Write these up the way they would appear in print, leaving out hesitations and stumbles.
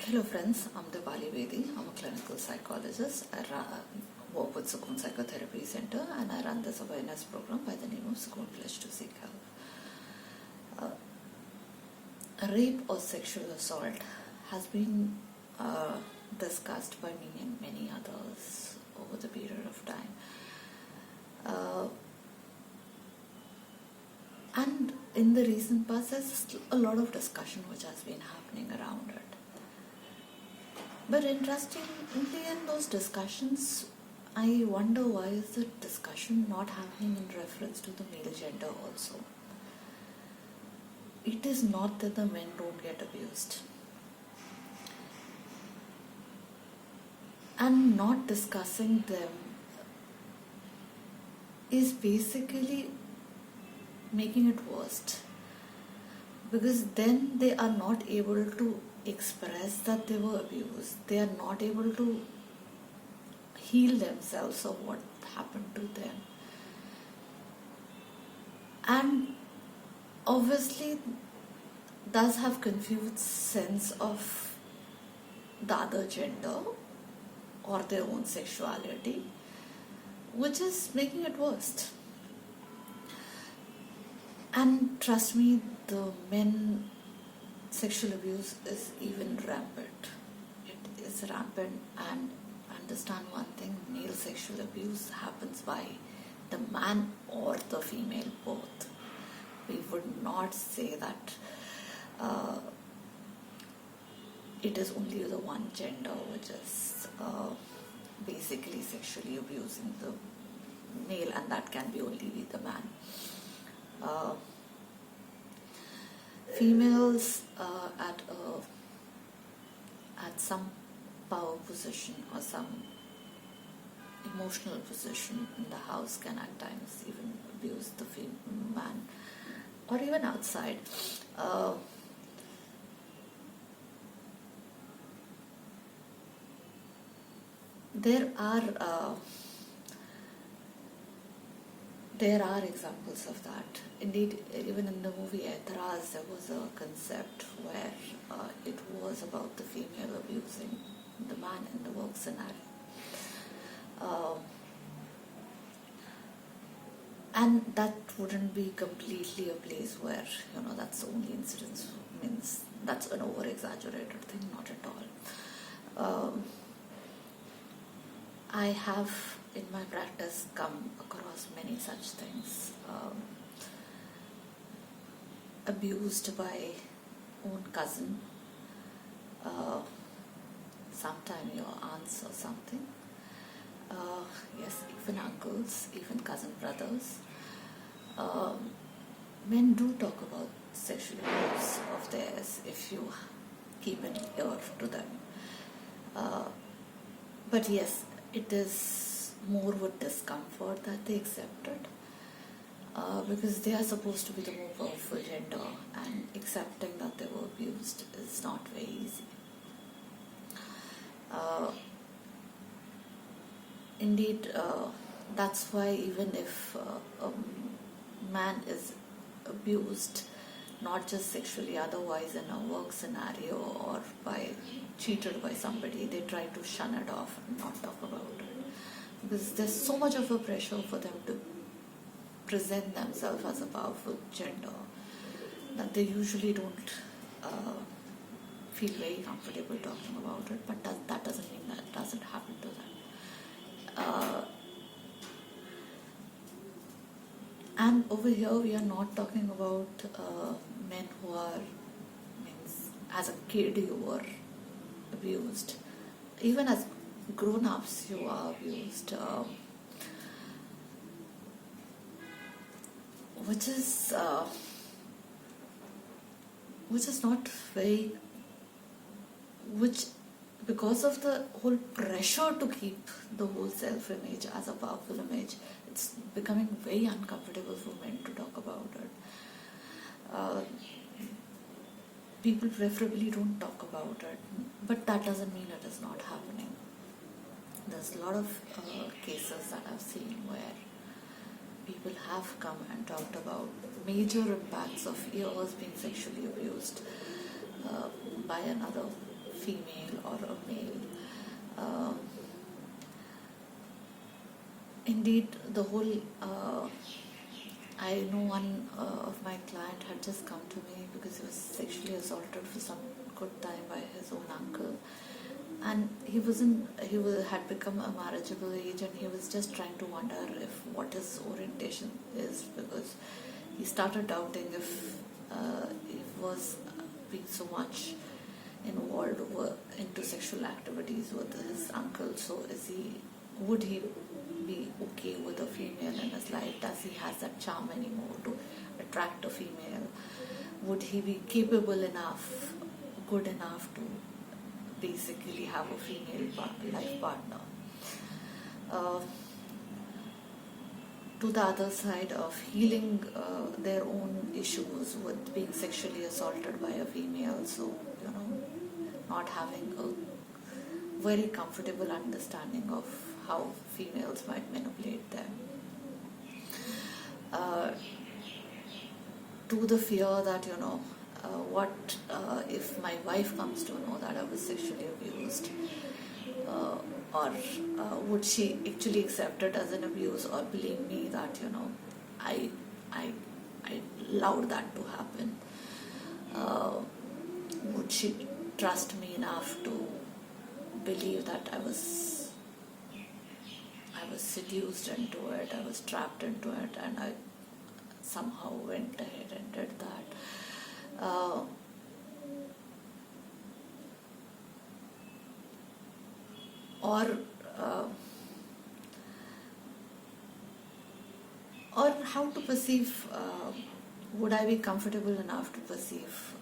Hello friends, I'm Dipali Bedi. I'm a clinical psychologist. I work with Sukoon Psychotherapy Center and I run this awareness program by the name of Sukoon Pledge to Seek Help. Rape or sexual assault has been discussed by me and many others over the period of time. And in the recent past, there's a lot of discussion which has been happening around it. But interestingly, in those discussions, I wonder why is the discussion not happening in reference to the male gender also. It is not that the men don't get abused. And not discussing them is basically making it worse. Because then they are not able to express that they were abused. They are not able to heal themselves of what happened to them. And obviously does have confused sense of the other gender or their own sexuality, which is making it worse. And trust me, the men sexual abuse is even rampant. It is rampant, and understand one thing, male sexual abuse happens by the man or the female both. We would not say that it is only the one gender which is basically sexually abusing the male, and that can be only the man. Females at some power position or some emotional position in the house can at times even abuse the man, or even outside. There are examples of that. Indeed, even in the movie Aitraz, there was a concept where it was about the female abusing the man in the work scenario. And that wouldn't be completely a place where, that's the only incidence, means that's an over-exaggerated thing, not at all. I have in my practice come across many such things. Abused by own cousin, sometime your aunts or something, yes, even uncles, even cousin brothers. Men do talk about sexual abuse of theirs if you keep an ear to them. But yes, it is more with discomfort that they accept it, because they are supposed to be the more powerful gender, and accepting that they were abused is not very easy. Indeed, that's why even if a man is abused, not just sexually, otherwise in a work scenario or cheated by somebody, they try to shun it off and not talk about it, because there's so much of a pressure for them to present themselves as a powerful gender that they usually don't feel very comfortable talking about it. But that doesn't mean that it doesn't happen to them. And over here we are not talking about men who are, means as a kid you were abused. Even as grown-ups you are abused, which is not very, because of the whole pressure to keep the whole self-image as a powerful image, it's becoming very uncomfortable for men to talk about it. People preferably don't talk about it, but that doesn't mean it is not happening. There's a lot of cases that I've seen where people have come and talked about major impacts of years being sexually abused by another female or a male. Indeed, the whole I know one of my client had just come to me because he was sexually assaulted for some good time by his own uncle, and had become a marriageable age, and he was just trying to wonder if what his orientation is, because he started doubting if he was being so much involved into sexual activities with his uncle. So would he be okay with a female in his life? Does he has that charm anymore to attract a female? Would he be capable enough, good enough to basically have a female life partner? To the other side of healing their own issues with being sexually assaulted by a female, so not having a very comfortable understanding of how females might manipulate them, to the fear that what if my wife comes to know that I was sexually abused, or would she actually accept it as an abuse, or believe me that I allowed that to happen? Would she trust me enough to believe that I was seduced into it, I was trapped into it, and I somehow went ahead and did that? Or how to perceive, would I be comfortable enough to perceive,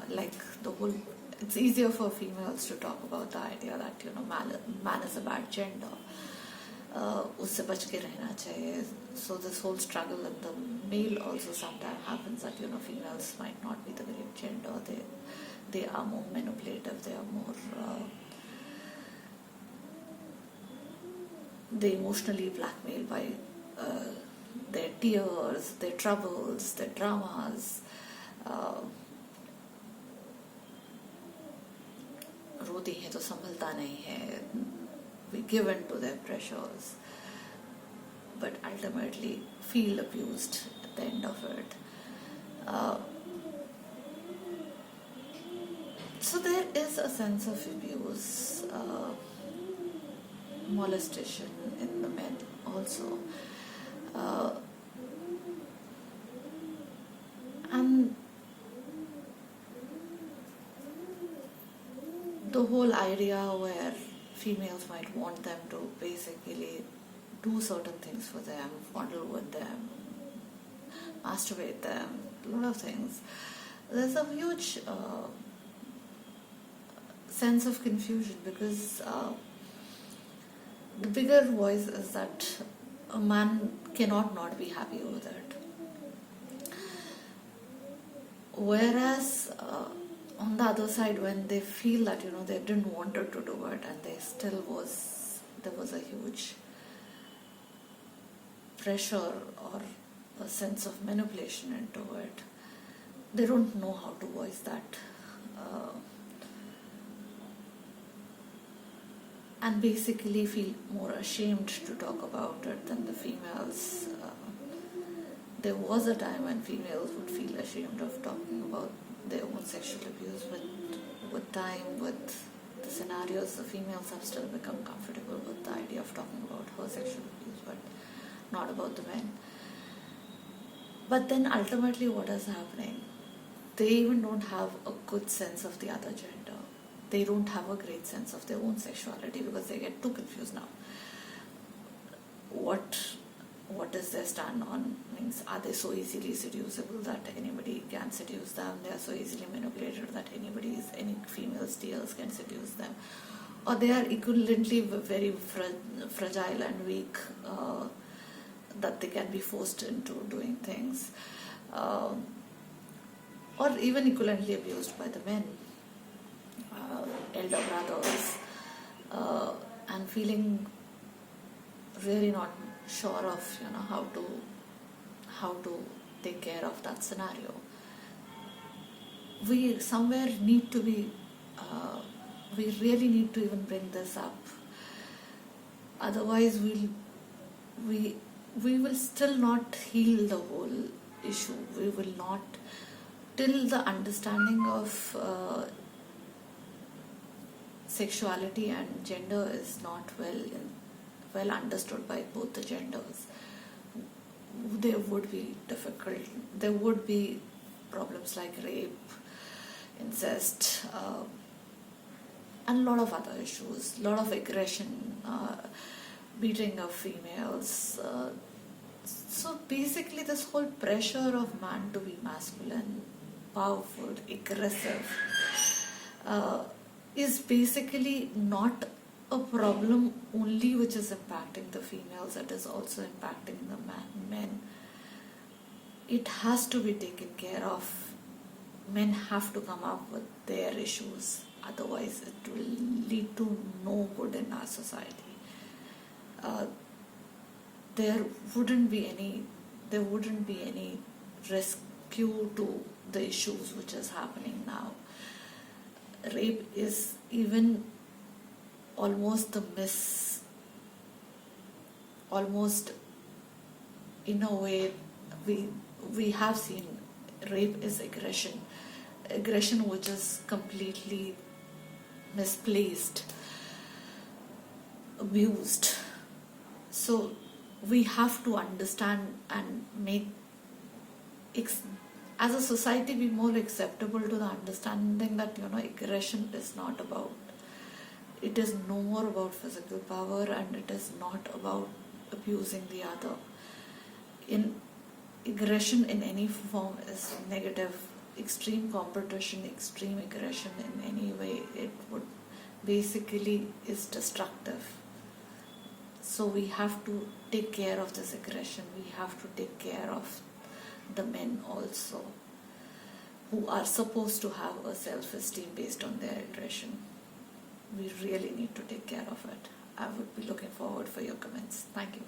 like the whole, it's easier for females to talk about the idea that man is a bad gender, उससे बच के रहना चाहिए. So this whole struggle in the male also sometimes happens that females might not be the great gender, they are more manipulative, they are more they emotionally blackmail by their tears, their troubles, their dramas. रोती है तो संभलता नहीं है. We give in to their pressures, but ultimately feel abused at the end of it. So there is a sense of abuse, molestation in the men also. And the whole idea where females might want them to basically do certain things for them, fondle with them, masturbate them, a lot of things. There's a huge sense of confusion, because the bigger voice is that a man cannot not be happy with it. Whereas on the other side, when they feel that they didn't want to do it, and there was a huge pressure or a sense of manipulation into it, they don't know how to voice that, and basically feel more ashamed to talk about it than the females. There was a time when females would feel ashamed of talking about their own sexual abuse, but with time, with the scenarios, the females have still become comfortable with the idea of talking about her sexual abuse, but not about the men. But then ultimately what is happening? They even don't have a good sense of the other gender. They don't have a great sense of their own sexuality, because they get too confused now. What is their stand on? Means, are they so easily seducible that anybody can seduce them? They are so easily manipulated that any female steers can seduce them? Or they are equivalently very fragile and weak, that they can be forced into doing things, or even equivalently abused by the men, elder brothers, and feeling really not sure of how to take care of that scenario. We somewhere need to be we really need to even bring this up. Otherwise, we will still not heal the whole issue. We will not, till the understanding of sexuality and gender is not well understood by both the genders. There would be there would be problems like rape, incest, and a lot of other issues, a lot of aggression, beating of females. So basically this whole pressure of man to be masculine, powerful, aggressive, is basically not a problem only which is impacting the females, it is also impacting the men. It has to be taken care of. Men have to come up with their issues, otherwise it will lead to no good in our society. There wouldn't be any rescue to the issues which is happening now. Rape is even almost almost in a way we have seen rape is aggression which is completely misplaced, abused. So we have to understand and make as a society be more acceptable to the understanding that aggression is not about, it is no more about physical power, and it is not about abusing the other. Aggression in any form is negative. Extreme competition, extreme aggression in any way, it would basically is destructive. So we have to take care of this aggression. We have to take care of the men also, who are supposed to have a self-esteem based on their aggression. We really need to take care of it. I would be looking forward for your comments. Thank you.